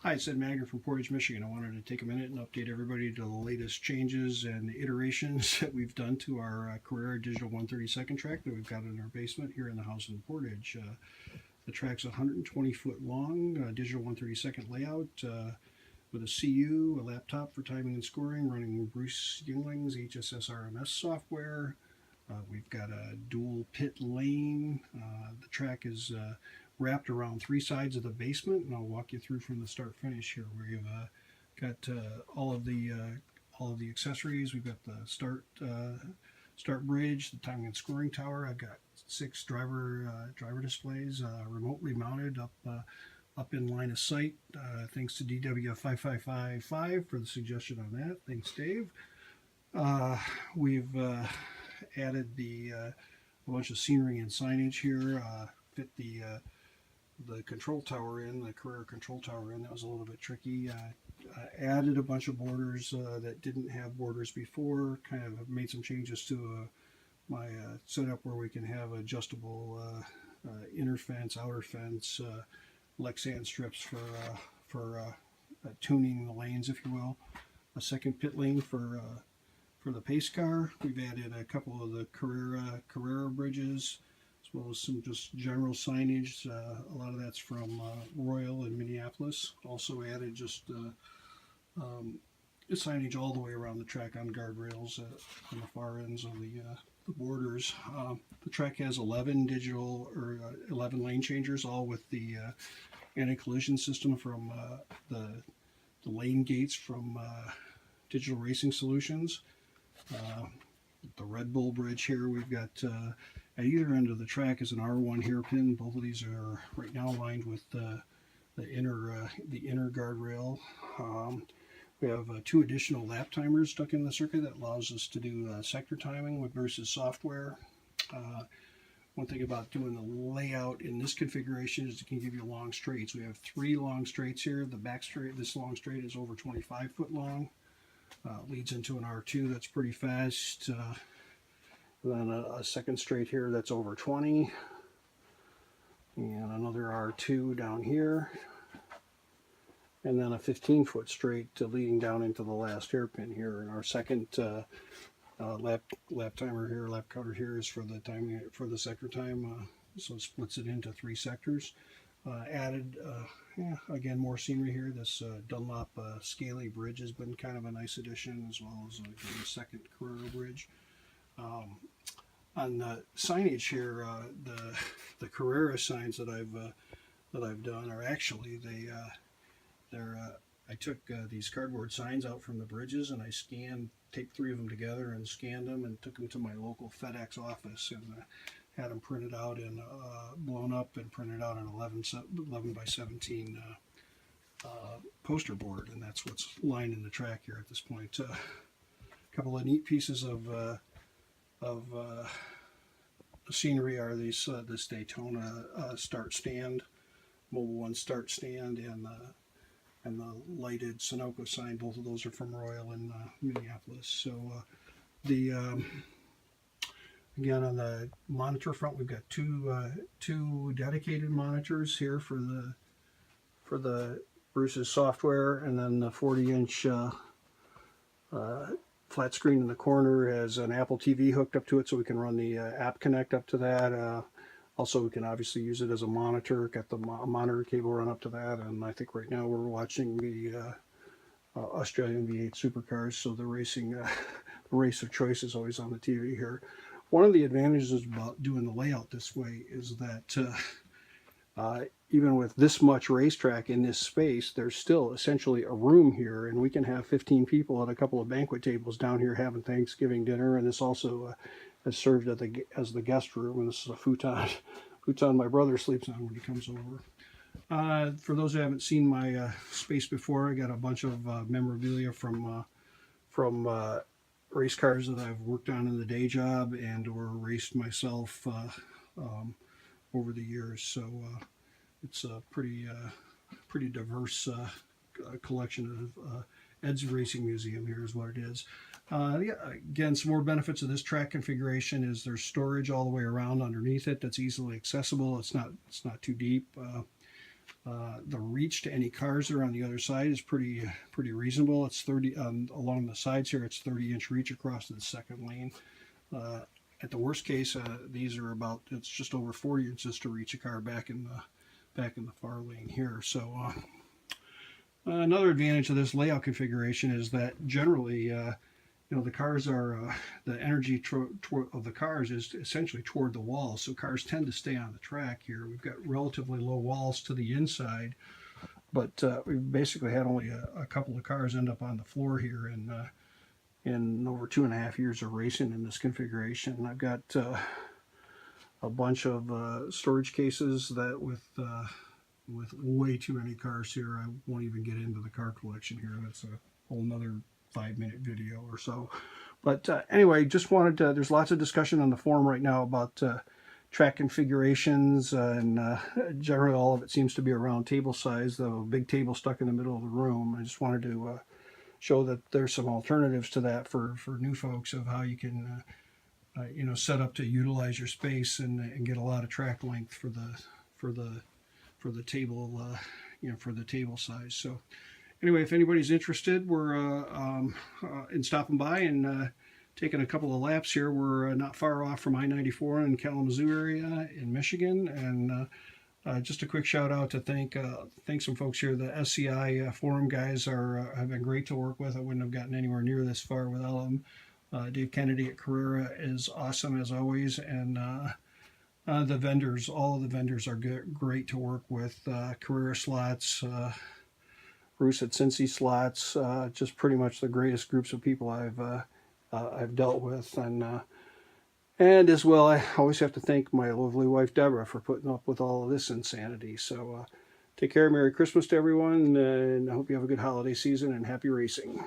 Hi, it's Ed Magner from Portage, Michigan. I wanted to take a minute and update everybody to the latest changes and iterations that we've done to our Carrera Digital 132nd track that we've got in our basement here in the house in Portage. The track's 120 foot long, digital 132nd layout with a CU, a laptop for timing and scoring, running Bruce Youngling's HSS RMS software. We've got a dual pit lane. The track is wrapped around three sides of the basement, and I'll walk you through from the start finish here. We've got all of the accessories. We've got the start bridge, the timing and scoring tower. I've got 6 driver displays remotely mounted up in line of sight. Thanks to DW5555 for the suggestion on that. Thanks, Dave. We've added a bunch of scenery and signage here. Fit the control tower in, the Carrera control tower in. That was a little bit tricky. Added a bunch of borders that didn't have borders before. Kind of made some changes to my setup where we can have adjustable inner fence, outer fence, Lexan strips for tuning the lanes, if you will. A second pit lane for the pace car. We've added a couple of the Carrera bridges, as well as some just general signage. A lot of that's from Royal in Minneapolis. Also added just signage all the way around the track on guardrails on the far ends of the borders. The track has 11 digital or 11 lane changers, all with the anti-collision system from the lane gates from Digital Racing Solutions. The Red Bull bridge here, we've got at either end of the track is an R1 hairpin. Both of these are right now aligned with the inner guardrail. We have 2 additional lap timers stuck in the circuit that allows us to do sector timing with versus software. One thing about doing the layout in this configuration is it can give you long straights. We have 3 long straights here. The back straight, this long straight, is over 25 foot long. Leads into an R2 that's pretty fast. Then a second straight here that's over 20. And another R2 down here. And then a 15-foot straight leading down into the last hairpin here. And our second lap timer here, lap counter here, is for the timing for the sector time. So it splits it into 3 sectors. Added, again, more scenery here. This Dunlop scaly bridge has been kind of a nice addition, as well as the second Carrera bridge. On the signage here, the Carrera signs that I've done are actually I took these cardboard signs out from the bridges, and I taped 3 of them together and scanned them and took them to my local FedEx office and had them printed out and blown up and printed out on 11 by 17 poster board, and that's what's lining the track here at this point. A couple of neat pieces of scenery are these this Daytona start stand, Mobile One start stand, and the lighted Sunoco sign. Both of those are from Royal in Minneapolis. So again, on the monitor front, we've got two dedicated monitors here for the Bruce's software, and then the 40-inch flat screen in the corner has an Apple TV hooked up to it, so we can run the App Connect up to that. Also, we can obviously use it as a monitor. Got the monitor cable run up to that, and I think right now we're watching the Australian V8 supercars, so the race of choice is always on the TV here. One of the advantages about doing the layout this way is that even with this much racetrack in this space, there's still essentially a room here, and we can have 15 people at a couple of banquet tables down here having Thanksgiving dinner, and this also is served as the guest room, and this is a futon my brother sleeps on when he comes over. For those who haven't seen my space before, I got a bunch of memorabilia from race cars that I've worked on in the day job and or raced myself over the years. So it's a pretty diverse collection of Ed's Racing Museum here is what it is. Yeah, again, some more benefits of this track configuration is there's storage all the way around underneath it that's easily accessible. It's not too deep. The reach to any cars that are on the other side is pretty reasonable. It's 30 along the sides here. It's 30-inch reach across to the second lane. At the worst case, these are about, it's just over 40 inches to reach a car back in the far lane here. So another advantage of this layout configuration is that generally, the cars are the energy of the cars is essentially toward the walls, so cars tend to stay on the track here. We've got relatively low walls to the inside, but we've basically had only a couple of cars end up on the floor here in over 2.5 years of racing in this configuration. I've got a bunch of storage cases that with way too many cars here. I won't even get into the car collection here. That's a whole nother 5-minute video or so. But anyway, just wanted to, there's lots of discussion on the forum right now about track configurations, and generally all of it seems to be around table size, though a big table stuck in the middle of the room. I just wanted to show that there's some alternatives to that for new folks of how you can set up to utilize your space and get a lot of track length for the table for the table size. So anyway, if anybody's interested, we're in stopping by and taking a couple of laps here. We're not far off from I-94 in Kalamazoo area in Michigan, and just a quick shout out to thank some folks here. The SCI forum guys have been great to work with. I wouldn't have gotten anywhere near this far without them. Dave Kennedy at Carrera is awesome as always, and the vendors, all of the vendors are great to work with. Carrera Slots, Bruce at Cincy Slots, just pretty much the greatest groups of people I've dealt with, and as well, I always have to thank my lovely wife Deborah for putting up with all of this insanity. So take care, Merry Christmas to everyone, and I hope you have a good holiday season and happy racing.